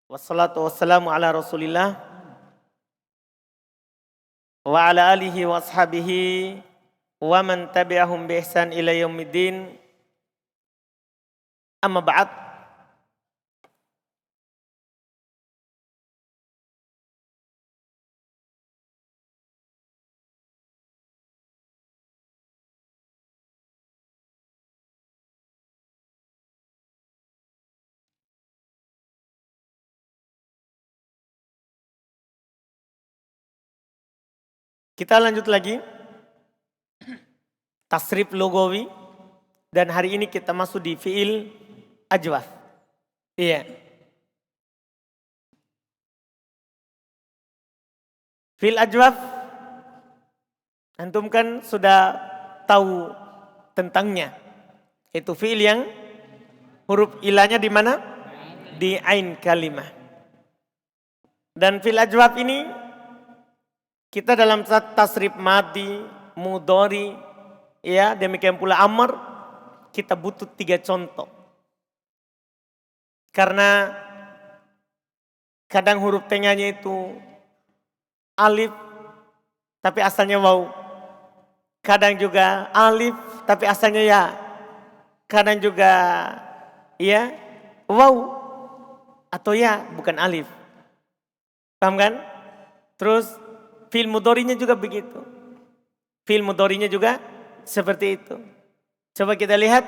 Wassalatu wassalamu ala Rasulillah wa ala alihi wa ashabihi wa man tabi'ahum bi ihsan ila yaumiddin. Amma ba'd. Kita lanjut lagi. Tasrif lugawi. Dan hari ini kita masuk di fi'il ajwaf. Iya. Fi'il ajwaf. Antum kan sudah tahu tentangnya. Itu fi'il yang huruf ilahnya di mana? Di ain kalimah. Dan fi'il ajwaf ini kita dalam tasrif madi, mudhari, ya demikian pula amr, kita butuh 3 contoh. Karena kadang huruf tengahnya itu alif, tapi asalnya waw. Kadang juga alif, tapi asalnya ya. Kadang juga ya waw atau ya bukan alif. Paham kan? Terus fi'il mudhari'nya juga begitu. Fi'il mudhari'nya juga seperti itu. Coba kita lihat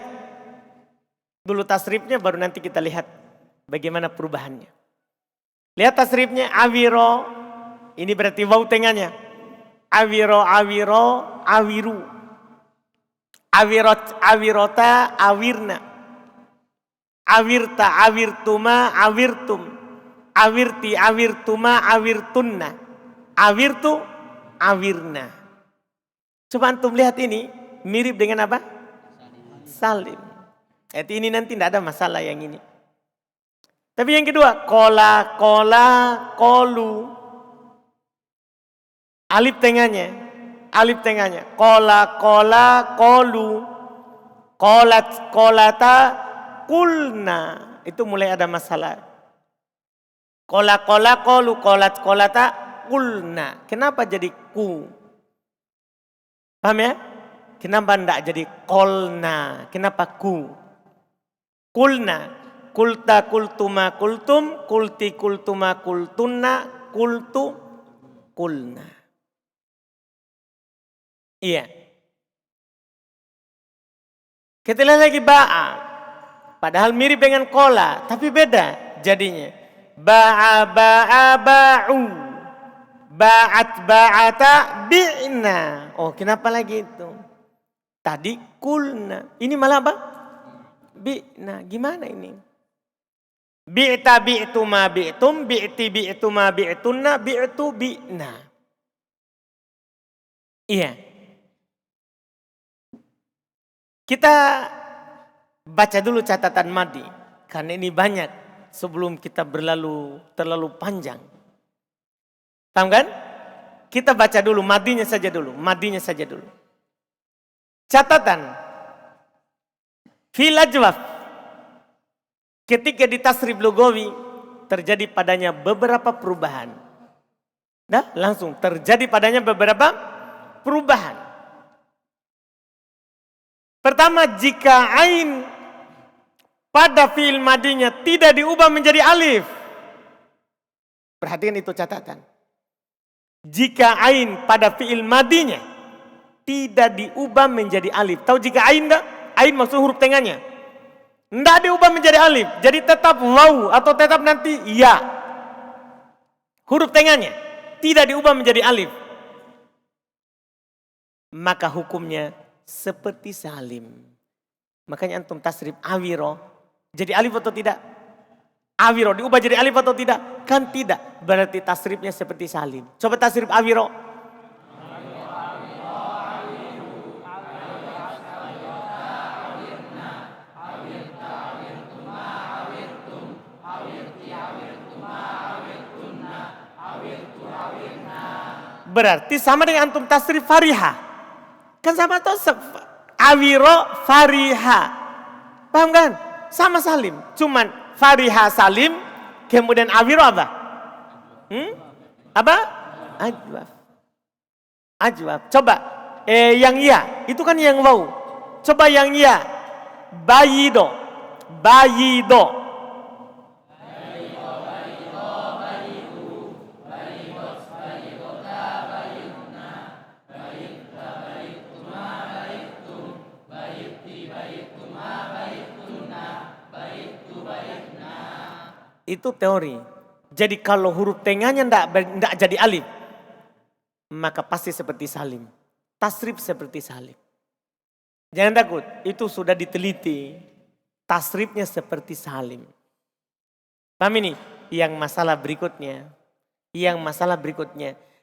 dulu tasrifnya, baru nanti kita lihat bagaimana perubahannya. Lihat tasrifnya, awiro. Ini berarti waw tengahnya. Awiro, awiro, awiru. Awirot, awirota, awirna. Awirta, awirtuma, awirtum. Awirti, awirtuma, awirtunna. Awirtu, awirna. Coba antum lihat ini mirip dengan apa? Salim. Ini nanti tidak ada masalah yang ini. Tapi yang kedua, kola, kola, kolu. Alif tengahnya. Alif tengahnya. Kola, kola, kolu. Kolat, kolata, kulna. Itu mulai ada masalah. Kola, kola, kolu, kolat, kolata, kulna. Kenapa jadi ku? Paham ya? Kenapa enggak jadi kolna? Kenapa ku? Kulna. Kulta, kultuma, kultum. Kulti, kultuma, kultunna. Kultu, kulna. Iya. Kita lihat lagi ba'a. Padahal mirip dengan kola. Tapi beda jadinya. Ba'a, ba'a, ba'u. Ba'at, ba'ata, bi'na. Oh, kenapa lagi itu? Tadi kulna. Ini malah apa? Bi'na. Gimana ini? Bi'ta, bi'tuma, bi'tum. Bi'ti, bi'tuma, bi'tunna. Bi'tu, bi'na. Iya. Kita baca dulu catatan madi. Karena ini banyak. Sebelum kita terlalu panjang. Paham kan? Kita baca dulu, madinya saja dulu. Madinya saja dulu. Catatan. Fi'il ajwaf. Ketika di tasrif lugawi, terjadi padanya beberapa perubahan. Nah, langsung terjadi padanya beberapa perubahan. Pertama, jika ain pada fi'il madinya tidak diubah menjadi alif. Perhatikan itu catatan. Jika ain pada fi'il madinya tidak diubah menjadi alif. Tahu jika ain enggak? Ain maksud huruf tengahnya. Enggak diubah menjadi alif. Jadi tetap waw atau tetap nanti ya. Huruf tengahnya tidak diubah menjadi alif. Maka hukumnya seperti salim. Makanya antum tasrif awiro. Jadi alif atau tidak? Awiro diubah jadi alif atau tidak? Kan tidak. Berarti tasrifnya seperti salim. Coba tasrif awiro. Berarti sama dengan antum tasrif fariha. Kan sama atau awiro fariha. Paham kan? Sama salim. Cuman fariha salim, Kemudian awiro apa? Apa? Ajwaf. Ajwaf. Coba. Yang ya. Itu kan yang wau. Coba yang ya. Bayido. Bayido. Itu teori. Jadi kalau huruf tengahnya tidak jadi alif, maka pasti seperti salim. Tasrif seperti salim. Jangan takut, itu sudah diteliti. Tasrifnya seperti salim. Paham ini? Yang masalah berikutnya.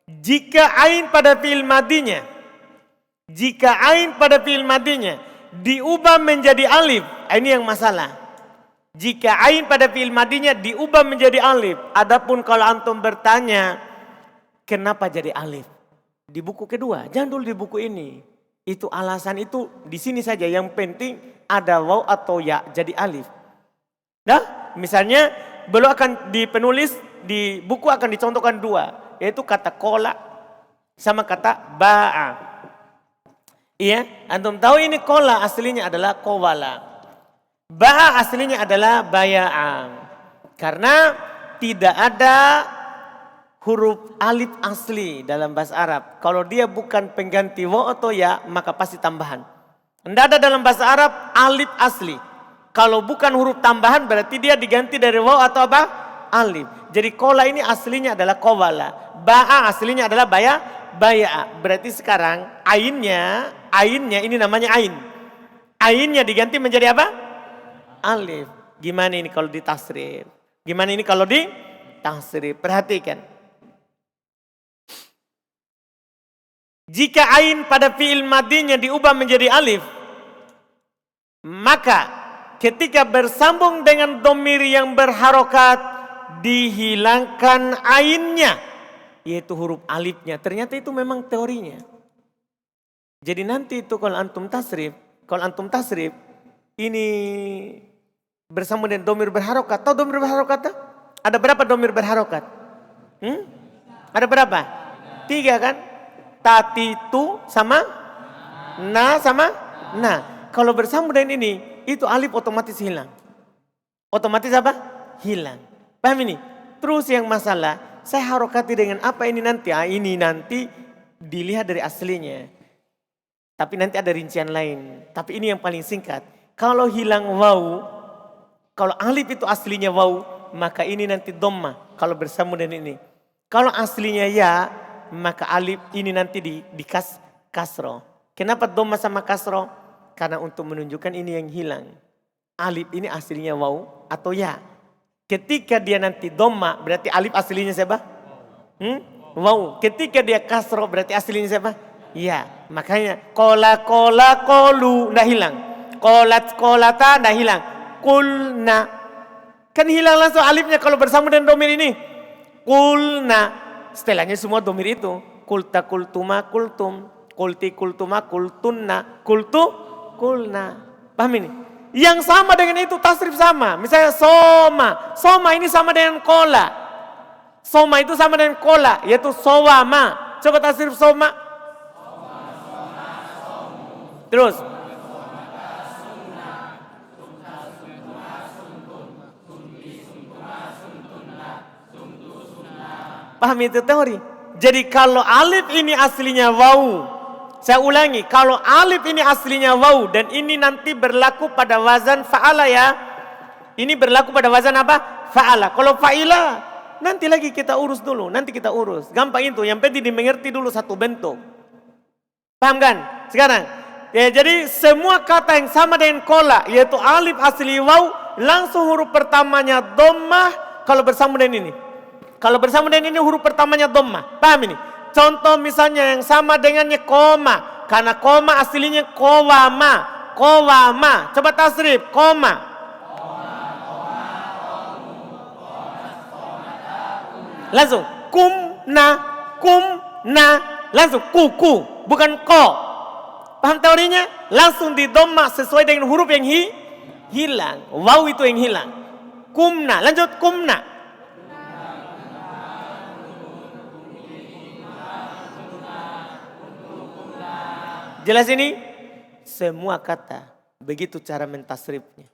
Jika ain pada fi'il madinya, diubah menjadi alif, ini yang masalah. Jika ain pada fi'il madinya diubah menjadi alif. Adapun kalau antum bertanya, kenapa jadi alif? Di buku kedua, jangan dulu di buku ini. Itu alasan itu di sini saja. Yang penting ada waw atau ya jadi alif. Nah, misalnya belum akan dipenulis di buku akan dicontohkan dua, yaitu kata kola sama kata ba'a. Iya, antum tahu ini kola aslinya adalah kowala. Ba'a aslinya adalah baya'am. Karena tidak ada huruf alif asli dalam bahasa Arab. Kalau dia bukan pengganti waw atau ya, maka pasti tambahan. Tidak ada dalam bahasa Arab alif asli. Kalau bukan huruf tambahan berarti dia diganti dari waw atau apa? Alif. Jadi kola ini aslinya adalah kowala. Ba'a aslinya adalah baya'a. Berarti sekarang ainnya ini namanya ain. Ainnya diganti menjadi apa? Alif. Gimana ini kalau ditasrif? Perhatikan. Jika ain pada fi'il madinya diubah menjadi alif, maka ketika bersambung dengan dhamir yang berharokat, dihilangkan ainnya, yaitu huruf alifnya. Ternyata itu memang teorinya. Jadi nanti itu kalau antum tasrif, ini bersama dengan dhamir berharokat. Tahu dhamir berharokat? Ada berapa dhamir berharokat? Ada berapa? 3 kan? Tatitu sama na sama na. Kalau bersama dengan ini, itu alif otomatis hilang. Otomatis apa? Hilang. Paham ini? Terus yang masalah, saya harokati dengan apa ini nanti? Ini nanti dilihat dari aslinya. Tapi nanti ada rincian lain. Tapi ini yang paling singkat. Kalau hilang waw, kalau alif itu aslinya waw, maka ini nanti dhammah kalau bersama dengan ini. Kalau aslinya ya, maka alif ini nanti di kasroh. Kenapa dhammah sama kasroh? Karena untuk menunjukkan ini yang hilang. Alif ini aslinya waw atau ya. Ketika dia nanti dhammah berarti alif aslinya siapa? Waw. Ketika dia kasroh berarti aslinya siapa? Ya. Makanya kola kolu ndak hilang. Kolata ndak hilang. Kulna. Kan hilang langsung alifnya kalau bersama dengan dhamir ini. Kulna. Setelahnya semua dhamir itu. Kulta kultuma kultum. Kulti kultuma kultunna. Kulna. Paham ini? Yang sama dengan itu tasrif sama. Misalnya soma. Soma ini sama dengan kola. Soma itu sama dengan kola. Yaitu sowama. Coba tasrif soma. Terus. Paham itu teori? Jadi kalau alif ini aslinya waw. Saya ulangi, kalau alif ini aslinya waw dan ini nanti berlaku pada wazan fa'ala ya. Ini berlaku pada wazan apa? Fa'ala. Kalau fa'ila nanti lagi kita urus dulu, nanti kita urus. Gampang itu, yang penting dimengerti dulu satu bentuk. Paham kan? Sekarang, ya jadi semua kata yang sama dengan kola, yaitu alif asli waw, langsung huruf pertamanya dhammah kalau bersama dengan ini. Kalau bersama dengan ini huruf pertamanya dhammah. Paham ini? Contoh misalnya yang sama dengannya koma. Karena koma aslinya kowama. Kowama. Coba tasrif. Koma. Langsung. Kumna. Langsung. Ku. Bukan ko. Paham teorinya? Langsung di dhammah sesuai dengan huruf yang hilang. Waw itu yang hilang. Kumna. Lanjut kumna. jelas ini? Semua kata. Begitu cara mentasrifnya.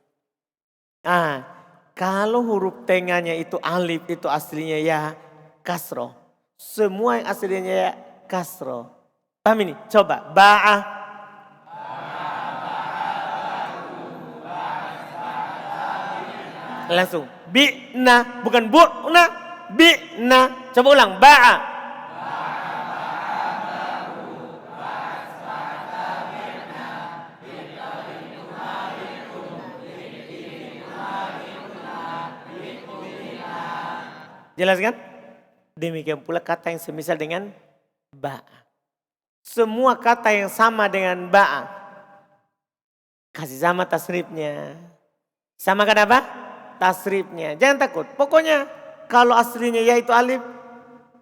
Kalau huruf tengahnya itu alif, itu aslinya ya kasroh. Semua yang aslinya ya kasroh. Paham ini? Coba. Ba'ah. Langsung. Bi'na. Bukan bu'na. Bi'na. Coba ulang. Ba'a. Jelas kan? Demikian pula kata yang semisal dengan ba'a. Semua kata yang sama dengan ba'a. Kasih sama tasrifnya. Sama kan apa? Tasrifnya. Jangan takut. Pokoknya kalau aslinya ya itu alif,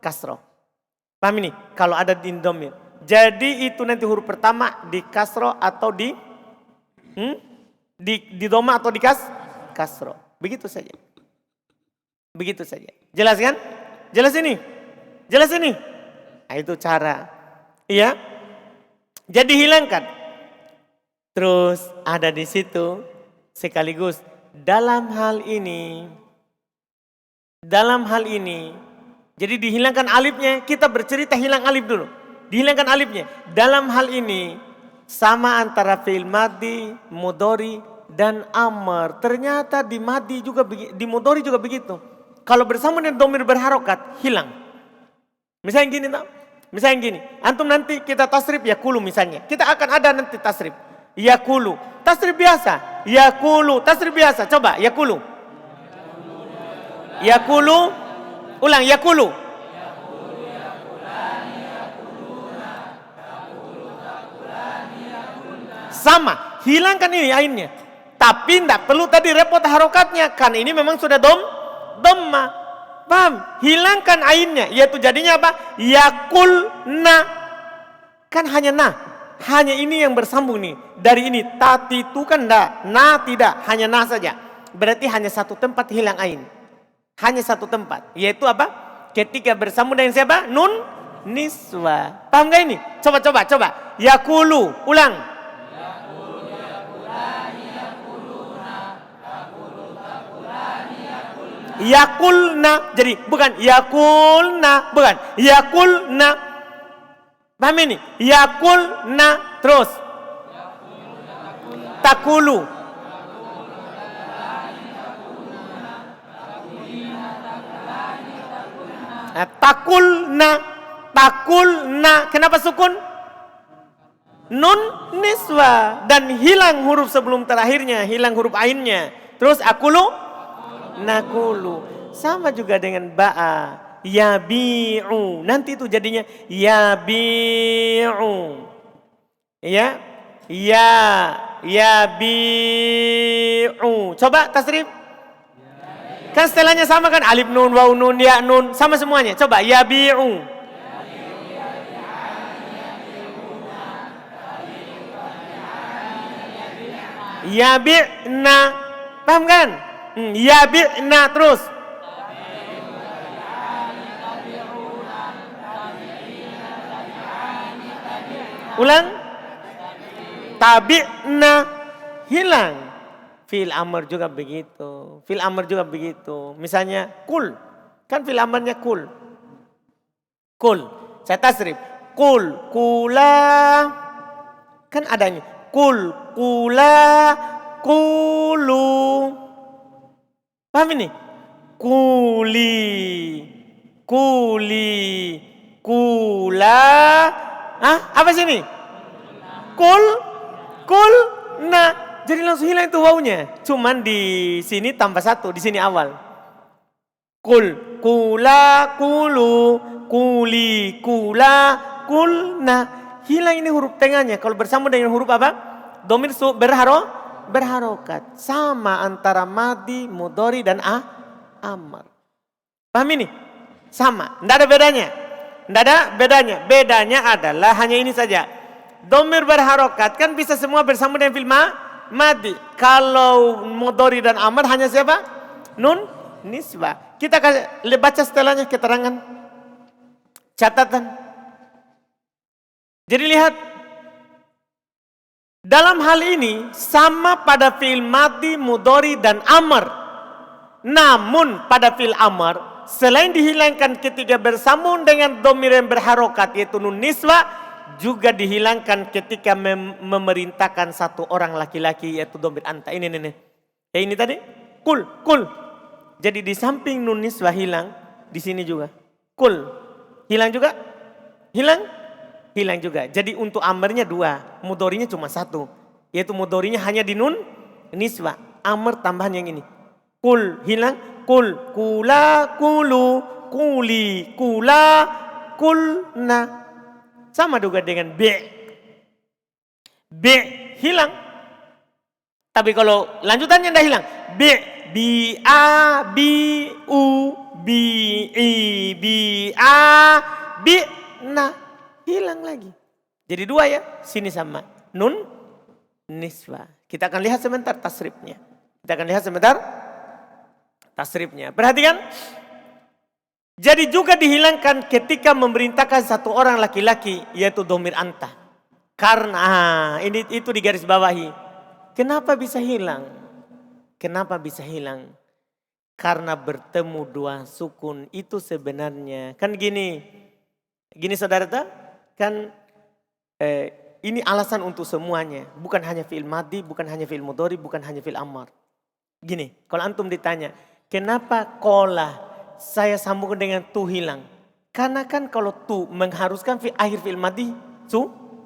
kasroh. Paham ini? Kalau ada di dhamir. Jadi itu nanti huruf pertama di kasroh atau di dhamma atau di kasroh. Begitu saja. Begitu saja. Jelas kan? Jelas ini? Jelas ini? Nah, itu cara. Iya. Jadi hilangkan. Terus ada di situ sekaligus dalam hal ini. Jadi dihilangkan alifnya, kita bercerita hilang alif dulu. Dihilangkan alifnya. Dalam hal ini sama antara fi'il madhi, mudhari dan amr. Ternyata di madhi juga di mudhari juga begitu. Kalau bersama dengan dhamir berharokat, hilang. Misalnya gini, antum nanti kita tasrif yakulu misalnya. Kita akan ada nanti tasrif. Yakulu, tasrif biasa. Yakulu, tasrif biasa. Coba, yakulu. Yakulu, ulang, yakulu. Sama, hilangkan ini ainnya. Tapi tidak perlu tadi repot harokatnya. Karena ini memang sudah dhamma. Paham? Hilangkan ainnya. Yaitu jadinya apa? Yakulna. Kan hanya na. Hanya ini yang bersambung nih. Dari ini. Tati itu kan enggak. Na tidak. Hanya na saja. Berarti hanya satu tempat hilang ain. Hanya satu tempat. Yaitu apa? Ketika bersambung dengan siapa? Nun niswa. Paham gak ini? Coba. Yakulu. Ulang. Yakulna. Jadi bukan yakulna. Bukan. Yakulna. Paham ini? Yakulna. Terus. Takulu. Takulna. Kenapa sukun? Nun niswa. Dan hilang huruf sebelum terakhirnya. Hilang huruf ainnya. Terus akulu. Nakulu. Sama juga dengan ba'a. Yabi'u. Nanti itu jadinya yabi'u. Ya. Yabi'u. Coba tasrif. Kan setelahnya sama kan? Alif nun, waw nun, ya nun. Sama semuanya. Coba. Yabi'u. Yabi'na. Paham kan? Yabi'na terus. Ulang. Tabi'na. Hilang. Fi'il amr juga begitu. Misalnya kul. Kan fi'il amrnya kul. Saya tasrif. Kul. Kula. Kan adanya. Kul. Kula. Kulu. Paham ini? Kuli. Kula. Apa sini? Kul. Nah, jadi langsung hilang itu wawunya. Cuman di sini tambah satu, di sini awal. Kul. Kula. Kulu. Kuli. Kula. Kulna. Hilang ini huruf tengahnya. Kalau bersama dengan huruf apa? Dhamir berharokat. Sama antara madhi, mudhari dan amr. Paham ini? Sama. Tidak ada bedanya. Bedanya adalah hanya ini saja. Dhamir berharokat kan bisa semua bersama dengan fi'il madhi. Kalau mudhari dan amr hanya siapa? Nun nisbah. Kita baca setelahnya keterangan. Catatan. Jadi lihat. Dalam hal ini sama pada fi'il madhi, mudhari dan amr. Namun pada fi'il amr selain dihilangkan ketika bersambung dengan dhamir yang berharokat yaitu nun niswa, juga dihilangkan ketika memerintahkan satu orang laki-laki yaitu dhamir anta. Ini tadi kul. Jadi di samping nun niswa hilang, di sini juga kul hilang juga. Hilang juga. Jadi untuk amarnya 2, mudhorinya cuma 1. Yaitu mudhorinya hanya di nun niswa. Amar tambahan yang ini. Kul hilang, kul, kula, kulu, kuli, kula, kulna. Sama juga dengan B. B hilang. Tapi kalau lanjutannya tidak hilang. B, bi, a, bi, u, bi, i, bi, a, bi, na. Hilang lagi. Jadi 2 ya. Sini sama nun niswa. Kita akan lihat sebentar tasrifnya. Perhatikan. Jadi juga dihilangkan ketika memerintahkan satu orang laki-laki yaitu dhamir anta. Karena itu di garis bawahi. Kenapa bisa hilang? Karena bertemu 2 sukun itu sebenarnya. Kan gini saudara tak? Kan ini alasan untuk semuanya. Bukan hanya fi'il madhi, bukan hanya fi'il mudhari, bukan hanya fi'il amr. Gini, kalau antum ditanya, kenapa kola saya sambungkan dengan tu hilang? Karena kan kalau tu mengharuskan akhir fi'il madhi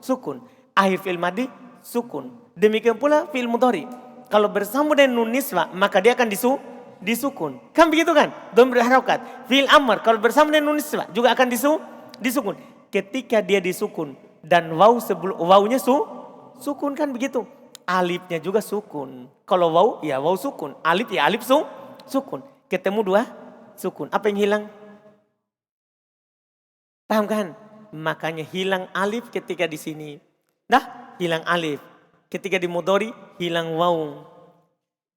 sukun. Akhir fi'il madhi sukun. Demikian pula fi'il mudhari. Kalau bersambung dengan nun niswa, maka dia akan disukun. Kan begitu kan? Dhamir berharokat. Fi'il amr kalau bersambung dengan nun niswa juga akan disukun. Ketika dia disukun dan waw sebelum wawnya sukun kan begitu. Alifnya juga sukun. Kalau waw ya waw sukun, alif ya alif sukun. Ketemu 2 sukun. Apa yang hilang? Paham kan? Makanya hilang alif ketika di sini. Hilang alif. Ketika di mudhari hilang waw.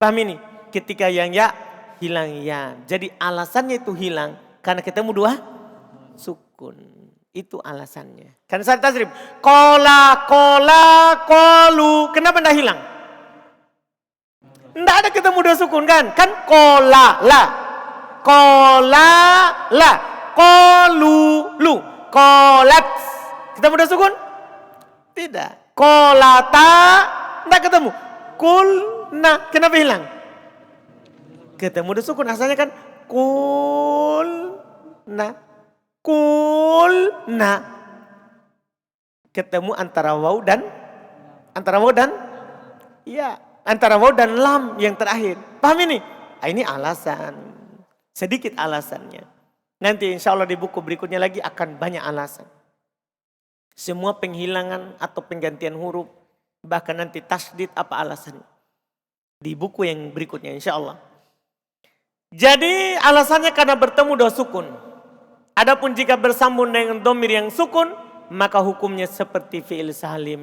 Paham ini? Ketika yang ya hilang ya. Jadi alasannya itu hilang karena ketemu 2 sukun. Itu alasannya. Kan saya tasrif. Kola, kolu. Kenapa tidak hilang? Tidak ada ketemu 2 sukun kan? Kan kola, la. Kolu, lu. Kolat. Ketemu 2 sukun? Tidak. Kolata. Tidak ketemu. Kulna. Kenapa hilang? Ketemu 2 sukun. Asalnya kan kulna. Kulna. Ketemu antara waw dan lam yang terakhir. Paham ini? Ini alasan. Sedikit alasannya. Nanti insya Allah di buku berikutnya lagi akan banyak alasan. Semua penghilangan atau penggantian huruf. Bahkan nanti tasdid apa alasannya. Di buku yang berikutnya insya Allah. Jadi alasannya karena bertemu 2 sukun. Adapun jika bersambung dengan dhamir yang sukun, maka hukumnya seperti fi'il salim.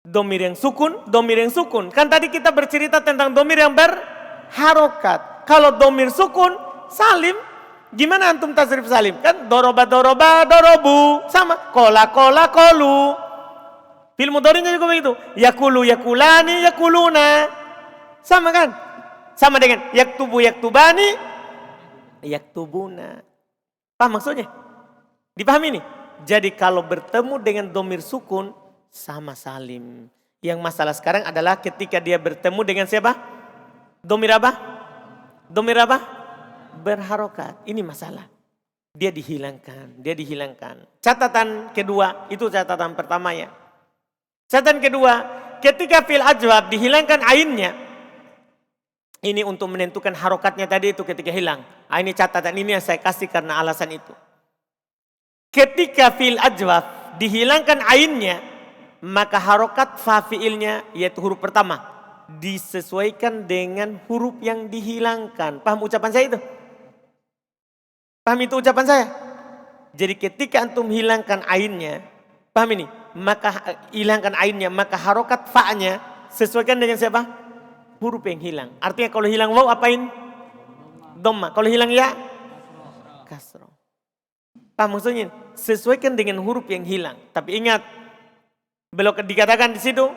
Dhamir yang sukun. Kan tadi kita bercerita tentang dhamir yang berharokat. Kalau dhamir sukun, salim. Gimana antum tasrif salim? Kan doroba, dorobu. Sama. Kola, kolu. Fi'il mudhari'nya juga begitu. Yakulu, yakulani, yakuluna. Sama kan? Sama dengan yaktubu, yaktubani. Yaktubuna. Paham maksudnya? Dipahami ini? Jadi kalau bertemu dengan dhamir sukun sama salim. Yang masalah sekarang adalah ketika dia bertemu dengan siapa? Dhamir apa? Berharokat. Ini masalah. Dia dihilangkan. Catatan kedua, itu catatan pertama ya. Catatan kedua, ketika fi'il ajwab dihilangkan ainnya. Ini untuk menentukan harokatnya tadi itu ketika hilang. Ini catatan ini yang saya kasih karena alasan itu. Ketika fi'il ajwaf dihilangkan ainnya, maka harokat fa fi'ilnya yaitu huruf pertama disesuaikan dengan huruf yang dihilangkan. Paham ucapan saya itu? Paham itu ucapan saya? Jadi ketika antum hilangkan ainnya, paham ini? Maka hilangkan ainnya, maka harokat fa-nya sesuaikan dengan siapa? Huruf yang hilang. Artinya kalau hilang waw apain? Dhamma. Kalau hilang ya? Kasroh. Paham maksudnya? Sesuaikan dengan huruf yang hilang. Tapi ingat, Belum dikatakan di situ,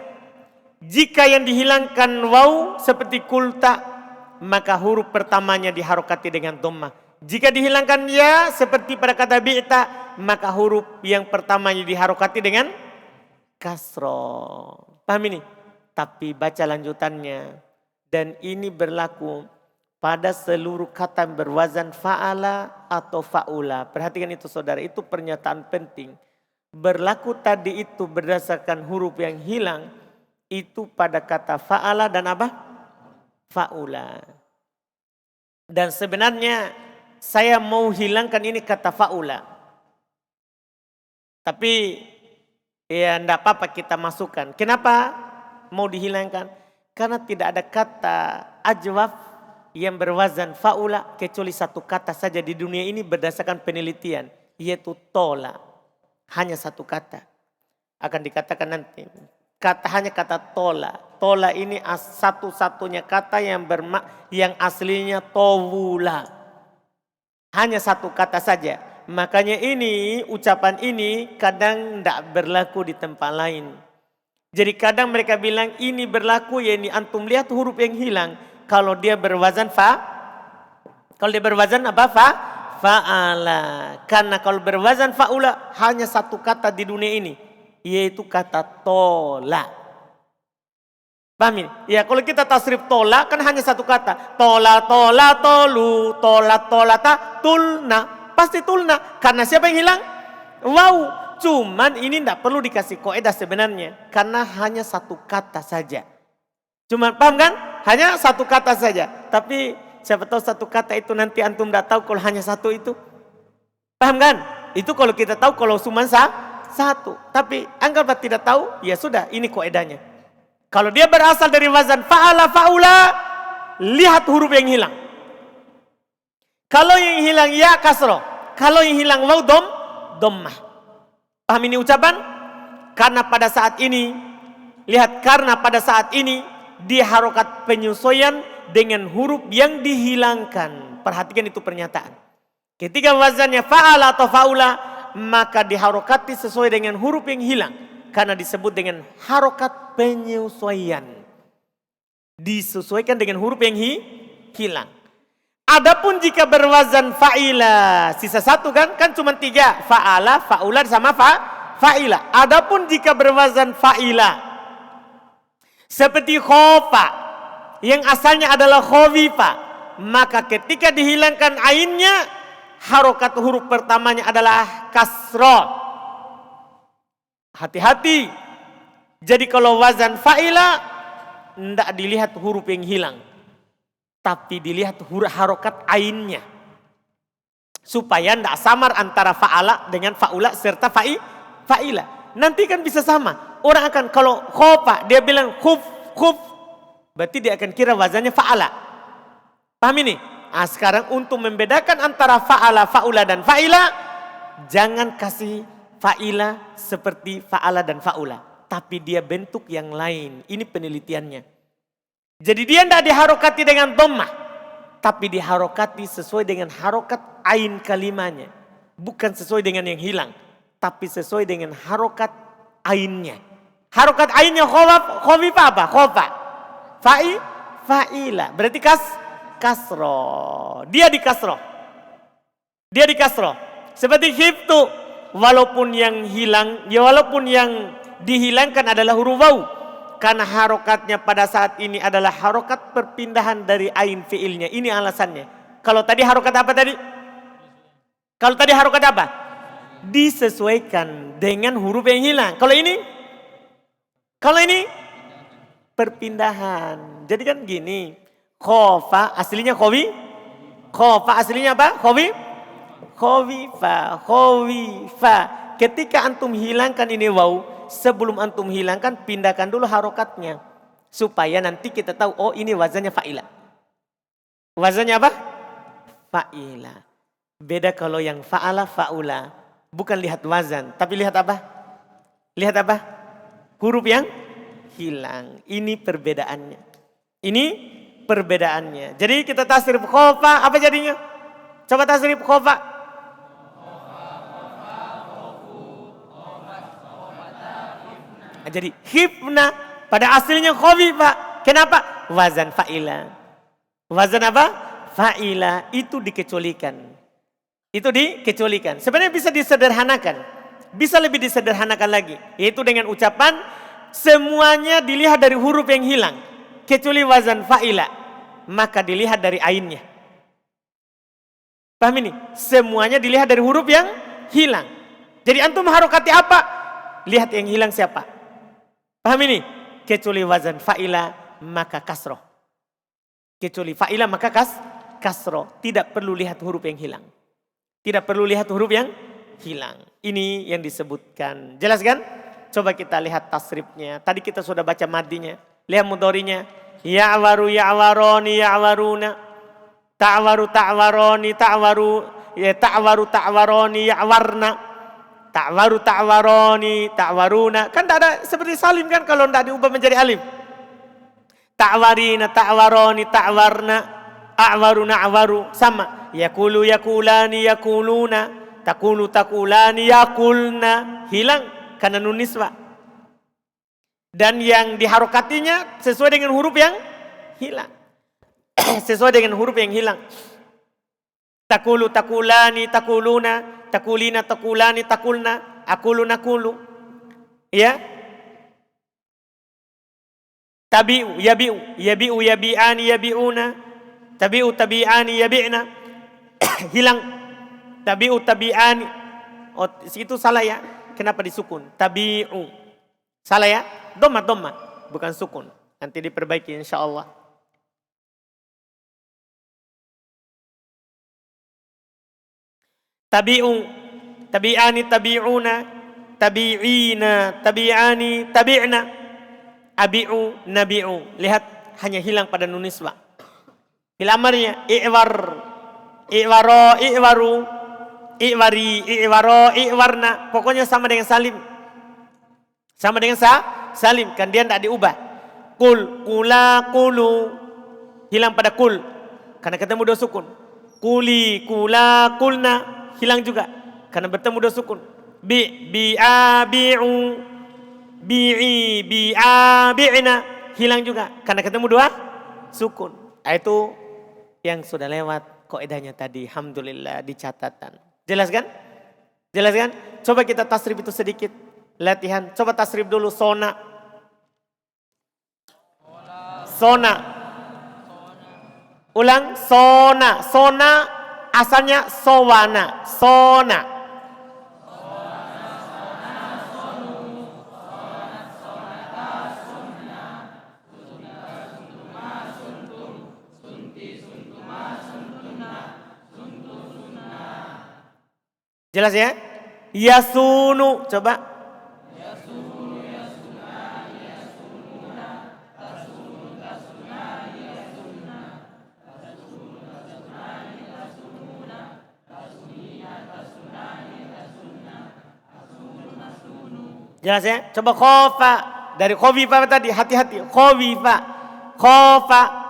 jika yang dihilangkan waw seperti kulta, maka huruf pertamanya diharokati dengan dhammah. Jika dihilangkan ya seperti pada kata bi'ta, maka huruf yang pertamanya diharokati dengan kasroh. Paham ini? Tapi baca lanjutannya. Dan ini berlaku pada seluruh kata yang berwazan fa'ala atau fa'ula. Perhatikan itu saudara, itu pernyataan penting. Berlaku tadi itu berdasarkan huruf yang hilang, itu pada kata fa'ala dan apa? Fa'ula. Dan sebenarnya saya mau hilangkan ini kata fa'ula. Tapi ya enggak apa-apa kita masukkan. Kenapa mau dihilangkan? Karena tidak ada kata ajwaf yang berwazan fa'ula kecuali satu kata saja di dunia ini berdasarkan penelitian, yaitu tola. Hanya satu kata. Akan dikatakan nanti. Hanya kata tola. Tola ini satu-satunya kata yang aslinya towula. Hanya satu kata saja. Makanya ini, ucapan ini kadang tidak berlaku di tempat lain. Jadi kadang mereka bilang ini berlaku, ya ini antum lihat huruf yang hilang. Kalau dia berwazan kalau dia berwazan apa? Fa'ala. Karena kalau berwazan fa'ula hanya satu kata di dunia ini, yaitu kata tola. Paham ini? Ya kalau kita tasrif tola kan hanya satu kata. Tola, tola, tolu, tola, tola, tulna. Pasti tulna. Karena siapa yang hilang? Wow. Cuman ini tidak perlu dikasih kaidah sebenarnya. Karena hanya satu kata saja. Cuman paham kan? Hanya satu kata saja. Tapi siapa tahu satu kata itu nanti antum tidak tahu kalau hanya satu itu. Paham kan? Itu kalau kita tahu kalau cuma satu. Tapi anggaplah tidak tahu, ya sudah ini kaidahnya. Kalau dia berasal dari wazan fa'ala fa'ula, lihat huruf yang hilang. Kalau yang hilang ya kasroh. Kalau yang hilang waw dhammah. Paham ini ucapan? Karena pada saat ini, lihat karena pada saat ini diharokat penyesuaian dengan huruf yang dihilangkan. Perhatikan itu pernyataan. Ketika wazannya fa'ala atau fa'ula, maka diharokati sesuai dengan huruf yang hilang. Karena disebut dengan harokat penyesuaian. Disesuaikan dengan huruf yang hilang. Adapun jika berwazan fa'ila, sisa satu kan cuma tiga. Fa'ala, fa'ula sama fa'ila. Adapun jika berwazan fa'ila, seperti khofa, yang asalnya adalah khowifa, maka ketika dihilangkan ainnya, harokat huruf pertamanya adalah kasroh. Hati-hati. Jadi kalau wazan fa'ila, tidak dilihat huruf yang hilang. Tapi dilihat harokat ainnya. Supaya tidak samar antara fa'ala dengan fa'ula serta fa'ila. Nanti kan bisa sama. Orang akan kalau khofa dia bilang khuf. Berarti dia akan kira wazannya fa'ala. Paham ini? Nah, sekarang untuk membedakan antara fa'ala, fa'ula dan fa'ila. Jangan kasih fa'ila seperti fa'ala dan fa'ula. Tapi dia bentuk yang lain. Ini penelitiannya. Jadi dia tidak diharokati dengan dhammah, tapi diharokati sesuai dengan harokat ain kalimahnya. Bukan sesuai dengan yang hilang, tapi sesuai dengan harokat ainnya. Harokat ainnya khowifa apa? Khofa. Fa'ila. Berarti kasroh. Dia di kasroh. Seperti khiftu. Walaupun yang hilang, ya walaupun yang dihilangkan adalah huruf waw. Karena harokatnya pada saat ini adalah harokat perpindahan dari ain fiilnya. Ini alasannya. Kalau tadi harokat apa tadi? Kalau tadi harokat apa? Disesuaikan dengan huruf yang hilang. Kalau ini perpindahan. Jadi kan gini. Khofa aslinya khowi. Khofa aslinya apa? Khowifa. Ketika antum hilangkan ini waw. Sebelum antum hilangkan, pindahkan dulu harokatnya. Supaya nanti kita tahu, oh ini wazannya fa'ila. Wazannya apa? Fa'ila. Beda kalau yang fa'ala, fa'ula. Bukan lihat wazan, tapi lihat apa? Lihat apa? Huruf yang hilang. Ini perbedaannya. Jadi kita tasrif khofa, apa jadinya? Coba tasrif khofa. Jadi khifna pada aslinya khafifa. Kenapa? Wazan fa'ila. Wazan apa? Fa'ila. Itu dikecualikan. Itu dikecualikan. Sebenarnya bisa disederhanakan. Bisa lebih disederhanakan lagi. Yaitu dengan ucapan semuanya dilihat dari huruf yang hilang. Kecuali wazan fa'ila. Maka dilihat dari ainnya. Paham ini? Semuanya dilihat dari huruf yang hilang. Jadi antum harokati apa? Lihat yang hilang siapa. Paham ini? Kecuali wazan fa'ila maka kasroh. Kecuali fa'ila maka kasroh. Tidak perlu lihat huruf yang hilang. Tidak perlu lihat huruf yang hilang. Ini yang disebutkan. Jelas kan? Coba kita lihat tasrifnya. Tadi kita sudah baca madinya. Lihat mudhari'nya. Ya'waru ya'waroni ya'waruna. Ta'waru ta'waroni ta'waru. Ya ta'waru ta'waroni ya'warna. Ta'waru ta'waroni ta'waruna. Kan tidak ada seperti salim kan kalau tidak diubah menjadi alif. Ta'warina ta'waroni ta'warna. A'waruna a'waru. Sama. Yakulu yakulani yakuluna. Takulu takulani yakulna. Hilang karena nun niswa. Dan yang diharokatinya sesuai dengan huruf yang hilang. Sesuai dengan huruf yang hilang. Takulu takulani takuluna. Takulina takulani takulna. Akulu nakulu. Ya. Tabi'u yabi'u. Yabi'u yabi'ani yabi'una. Tabi'u tabi'ani yabi'na. Hilang. Tabi'u tabi'ani. Oh itu salah ya. Kenapa disukun? Tabi'u. Salah ya? Dhamma. Bukan sukun. Nanti diperbaiki insyaAllah. Tabi'u. Tabi'ani tabi'una. Tabi'ina. Tabi'ani tabi'na. Abi'u nabi'u. Lihat hanya hilang pada nun niswa. Fil amarnya i'war. I'waro, i'waru, i'wari, i'waro, i'warna. Pokoknya sama dengan salim. Sama dengan salim. Kan dia tidak diubah. Kul, kula, kulu. Hilang pada kul. Karena ketemu dua sukun. Kuli, kula, kulna. Hilang juga. Karena bertemu dua sukun. Bi'a, bi'u. Bi'i, bi'a, bi'na. Hilang juga. Karena ketemu dua sukun. Itu yang sudah lewat. Kaidahnya tadi, alhamdulillah di catatan. Jelas kan? Jelas kan? Coba kita tasrif itu sedikit. Latihan. Coba tasrif dulu sona. Sona. Ulang sona. Sona asalnya sowana. Sona. Jelas ya? Yasunu. Coba. Yasunu, yasuna, yasununa, tasunu, tasuna, yasuna, tasunu, tasunani, tasununa, tasunina, tasunani, tasuna, tasunu, tasunu. Jelas ya? Coba khofa. Dari khofifa tadi, hati-hati. Khofifa. Khofa.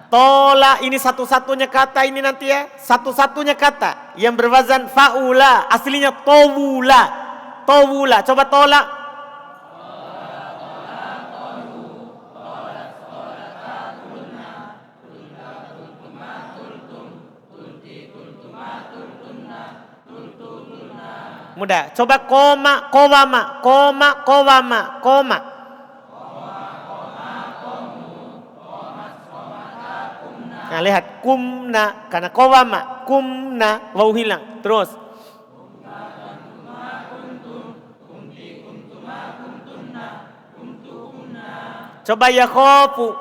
Tola ini satu-satunya kata ini nanti ya. Satu-satunya kata yang berwazan fa'ula. Aslinya towula. Towula. Coba tola. Mudah. Coba koma, kowama, koma, kowama, koma. Nah lihat kumna karena kowama kumna wau hilang terus. Coba ya khofu.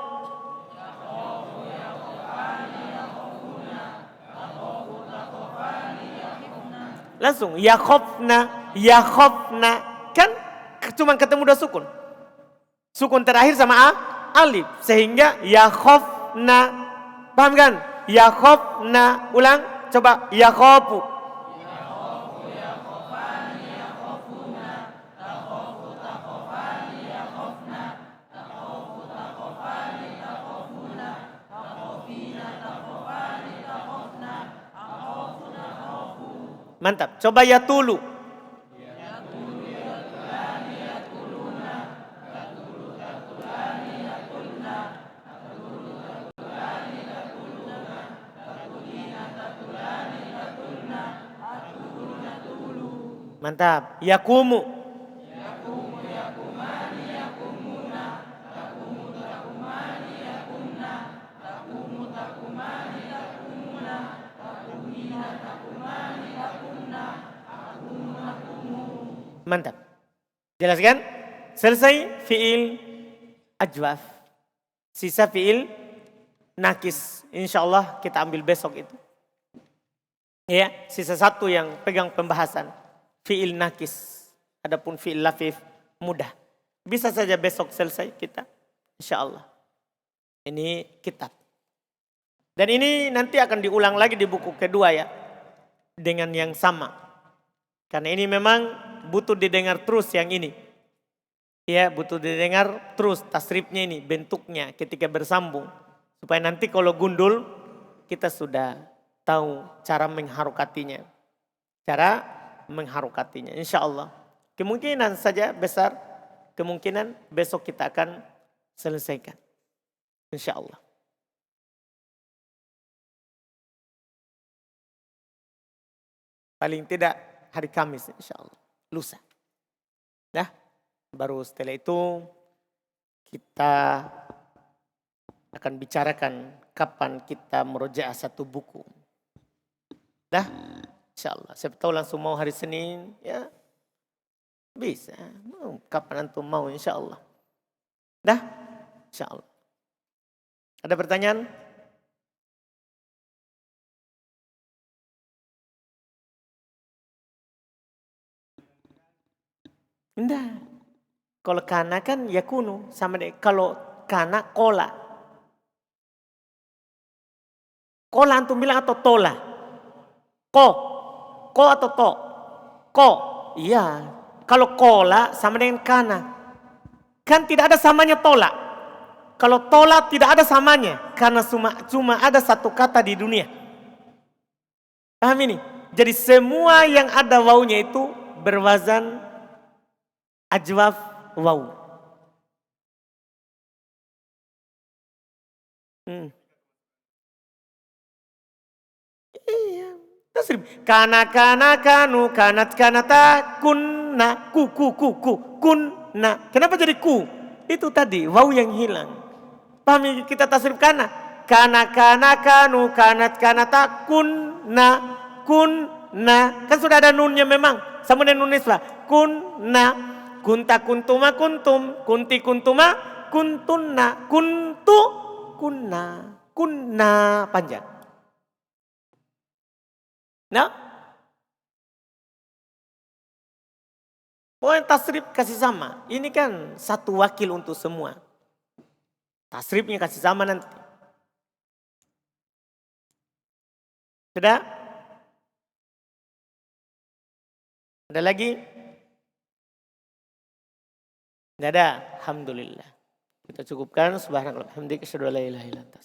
Langsung ya khofna kan cuma ketemu dua sukun. Sukun terakhir sama alif sehingga ya khofna. Paham kan? Ya khofna. Ulang. Coba. Ya khofu. Ya khofu, ya khofani, ya khofuna. Ta khofu, ta khofani, ya khofna. Ta khofu, ta khofani. Mantap. Coba ya tulu. Mantap. Yakumu. Mantap. Jelas kan? Selesai fiil ajwaf. Sisa fiil nakis. Insya Allah kita ambil besok itu. Ya, sisa satu yang pegang pembahasan. Fiil nakis. Adapun fiil lafif mudah. Bisa saja besok selesai kita. Insya Allah. Ini kitab. Dan ini nanti akan diulang lagi di buku kedua ya. Dengan yang sama. Karena ini memang butuh didengar terus yang ini. Ya, butuh didengar terus tasrifnya ini, bentuknya ketika bersambung. Supaya nanti kalau gundul kita sudah tahu cara mengharokatinya. Cara mengharokatinya insya Allah. Kemungkinan saja besar, kemungkinan besok kita akan selesaikan. Insya Allah. Paling tidak hari Kamis insya Allah. Lusa. Nah, baru setelah itu kita akan bicarakan kapan kita merujaah satu buku. Dah, insya Allah. Siapa tahu langsung mau hari Senin, ya bisa. Kapan antum mau insya Allah. Dah, insya Allah. Ada pertanyaan? Enggak. Kalau kana kan ya kuno sama deh. Kalau kana kola. Kola antum bilang atau tola? Ko atau to? Ko. Iya. Kalau kola sama dengan kana. Kan tidak ada samanya tola. Kalau tola tidak ada samanya. Karena cuma ada satu kata di dunia. Paham ini? Jadi semua yang ada wawunya itu berwazan ajwaf waw. Iya. Tasrif. Kana kanu kanat kanata kunna ku kunna. Kenapa jadi ku? Itu tadi waw yang hilang. Pahami kita tasrif kana. Kana kanu kanat kanata kunna. Kan sudah ada nunnya memang. Sama dengan nun nisbah. Kunna. Kunta kuntuma kuntum. Kunti kuntuma kuntunna. Kuntu kunna. Kunna panjang. Nah, pokoknya tasrif kasih sama. Ini kan satu wakil untuk semua. Tasrifnya kasih sama nanti. Sudah? Ada lagi? Tidak ada. Alhamdulillah. Kita cukupkan. Subhanallah. Alhamdulillah. Asyhadu an la ilaha illa anta.